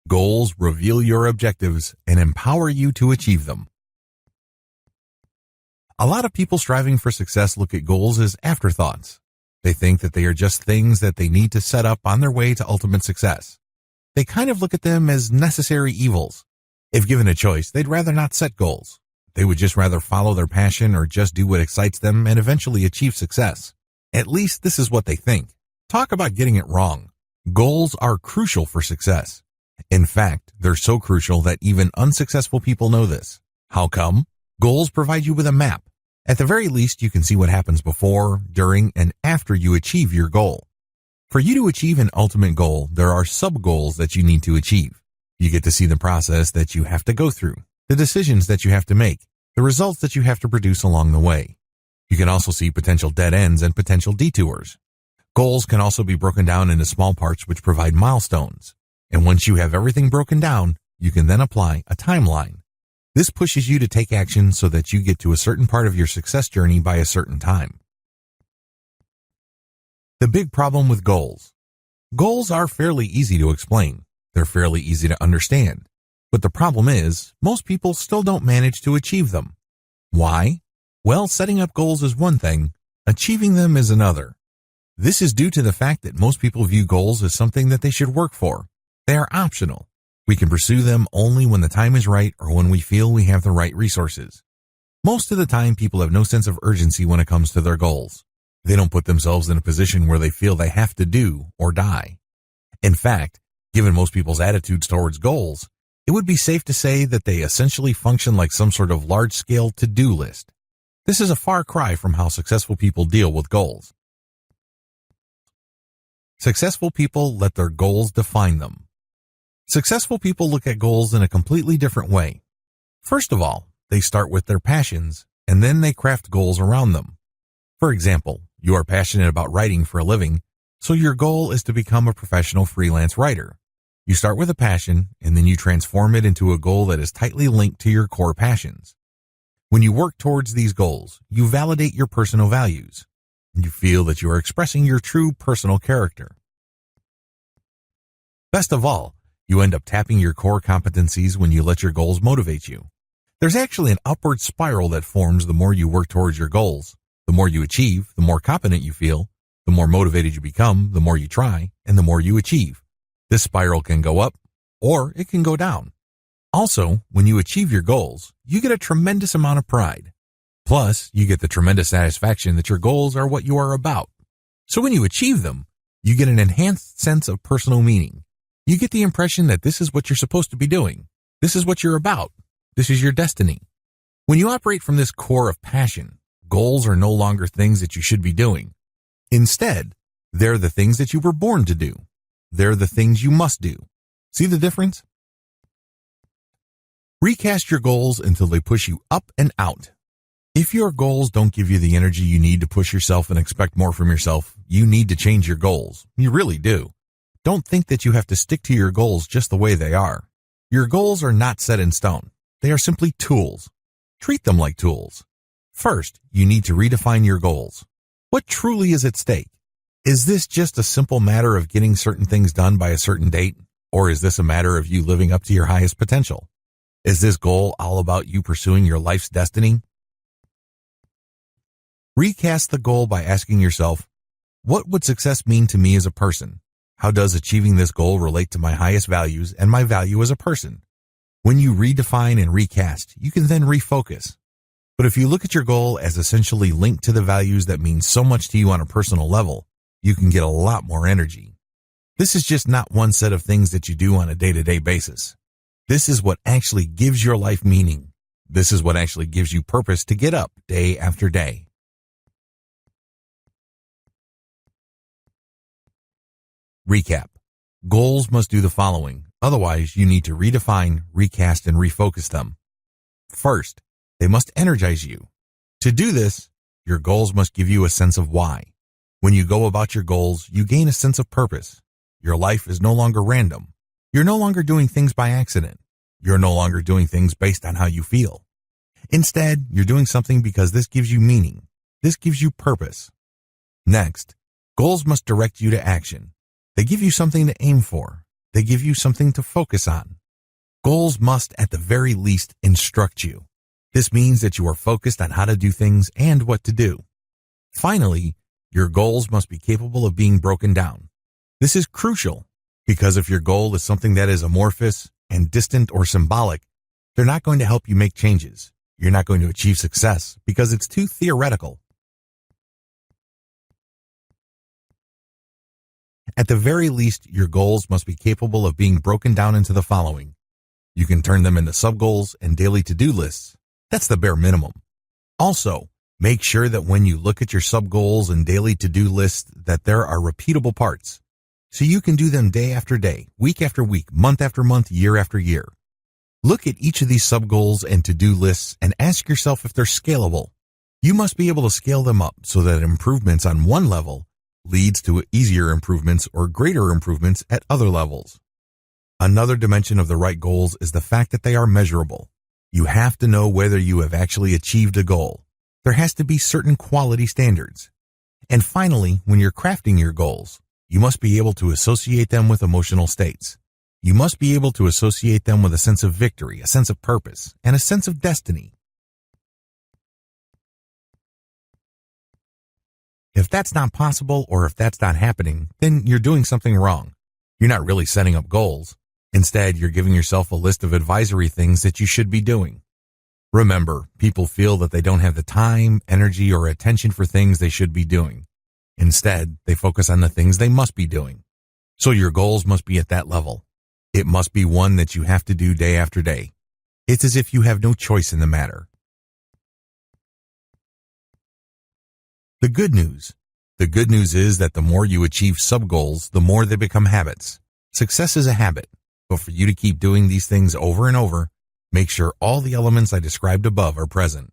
Goals reveal your objectives and empower you to achieve them. A lot of people striving for success look at goals as afterthoughts. They think that they are just things that they need to set up on their way to ultimate success. They kind of look at them as necessary evils. If given a choice, they'd rather not set goals. They would just rather follow their passion or just do what excites them and eventually achieve success. At least this is what they think. Talk about getting it wrong. Goals are crucial for success. In fact, they're so crucial that even unsuccessful people know this. How come? Goals provide you with a map. At the very least, you can see what happens before, during, and after you achieve your goal. For you to achieve an ultimate goal, there are sub-goals that you need to achieve. You get to see the process that you have to go through, the decisions that you have to make, the results that you have to produce along the way. You can also see potential dead ends and potential detours. Goals can also be broken down into small parts which provide milestones. And once you have everything broken down, you can then apply a timeline. This pushes you to take action so that you get to a certain part of your success journey by a certain time. The big problem with goals. Goals are fairly easy to explain. They're fairly easy to understand. But the problem is, most people still don't manage to achieve them. Why? Well, setting up goals is one thing, achieving them is another. This is due to the fact that most people view goals as something that they should work for. They are optional. We can pursue them only when the time is right or when we feel we have the right resources. Most of the time, people have no sense of urgency when it comes to their goals. They don't put themselves in a position where they feel they have to do or die. In fact, given most people's attitudes towards goals, it would be safe to say that they essentially function like some sort of large-scale to-do list. This is a far cry from how successful people deal with goals. Successful people let their goals define them. Successful people look at goals in a completely different way. First of all, they start with their passions, and then they craft goals around them. For example, you are passionate about writing for a living, so your goal is to become a professional freelance writer. You start with a passion, and then you transform it into a goal that is tightly linked to your core passions. When you work towards these goals, you validate your personal values. You feel that you are expressing your true personal character. Best of all, you end up tapping your core competencies when you let your goals motivate you. There's actually an upward spiral that forms the more you work towards your goals. The more you achieve, the more competent you feel, the more motivated you become, the more you try, and the more you achieve. This spiral can go up, or it can go down. Also, when you achieve your goals, you get a tremendous amount of pride. Plus, you get the tremendous satisfaction that your goals are what you are about. So when you achieve them, you get an enhanced sense of personal meaning. You get the impression that this is what you're supposed to be doing. This is what you're about. This is your destiny. When you operate from this core of passion, goals are no longer things that you should be doing. Instead, they're the things that you were born to do. They're the things you must do. See the difference? Recast your goals until they push you up and out. If your goals don't give you the energy you need to push yourself and expect more from yourself, you need to change your goals. You really do. Don't think that you have to stick to your goals just the way they are. Your goals are not set in stone. They are simply tools. Treat them like tools. First, you need to redefine your goals. What truly is at stake? Is this just a simple matter of getting certain things done by a certain date? Or is this a matter of you living up to your highest potential? Is this goal all about you pursuing your life's destiny? Recast the goal by asking yourself, what would success mean to me as a person? How does achieving this goal relate to my highest values and my value as a person? When you redefine and recast, you can then refocus. But if you look at your goal as essentially linked to the values that mean so much to you on a personal level, you can get a lot more energy. This is just not one set of things that you do on a day-to-day basis. This is what actually gives your life meaning. This is what actually gives you purpose to get up day after day. Recap. Goals must do the following. Otherwise, you need to redefine, recast, and refocus them. First, they must energize you. To do this, your goals must give you a sense of why. When you go about your goals, you gain a sense of purpose. Your life is no longer random. You're no longer doing things by accident. You're no longer doing things based on how you feel. Instead, you're doing something because this gives you meaning. This gives you purpose. Next, goals must direct you to action. They give you something to aim for. They give you something to focus on. Goals must, at the very least, instruct you. This means that you are focused on how to do things and what to do. Finally, your goals must be capable of being broken down. This is crucial because if your goal is something that is amorphous and distant or symbolic, they're not going to help you make changes. You're not going to achieve success because it's too theoretical. At the very least, your goals must be capable of being broken down into the following. You can turn them into sub-goals and daily to-do lists. That's the bare minimum. Also, make sure that when you look at your sub-goals and daily to-do lists that there are repeatable parts, so you can do them day after day, week after week, month after month, year after year. Look at each of these sub-goals and to-do lists and ask yourself if they're scalable. You must be able to scale them up so that improvements on one level leads to easier improvements or greater improvements at other levels. Another dimension of the right goals is the fact that they are measurable. You have to know whether you have actually achieved a goal. There has to be certain quality standards. And finally, when you're crafting your goals, you must be able to associate them with emotional states. You must be able to associate them with a sense of victory, a sense of purpose, and a sense of destiny. If that's not possible or if that's not happening, then you're doing something wrong. You're not really setting up goals. Instead, you're giving yourself a list of advisory things that you should be doing. Remember, people feel that they don't have the time, energy, or attention for things they should be doing. Instead, they focus on the things they must be doing. So your goals must be at that level. It must be one that you have to do day after day. It's as if you have no choice in the matter. The good news is that the more you achieve sub-goals, the more they become habits. Success is a habit, but for you to keep doing these things over and over, make sure all the elements I described above are present.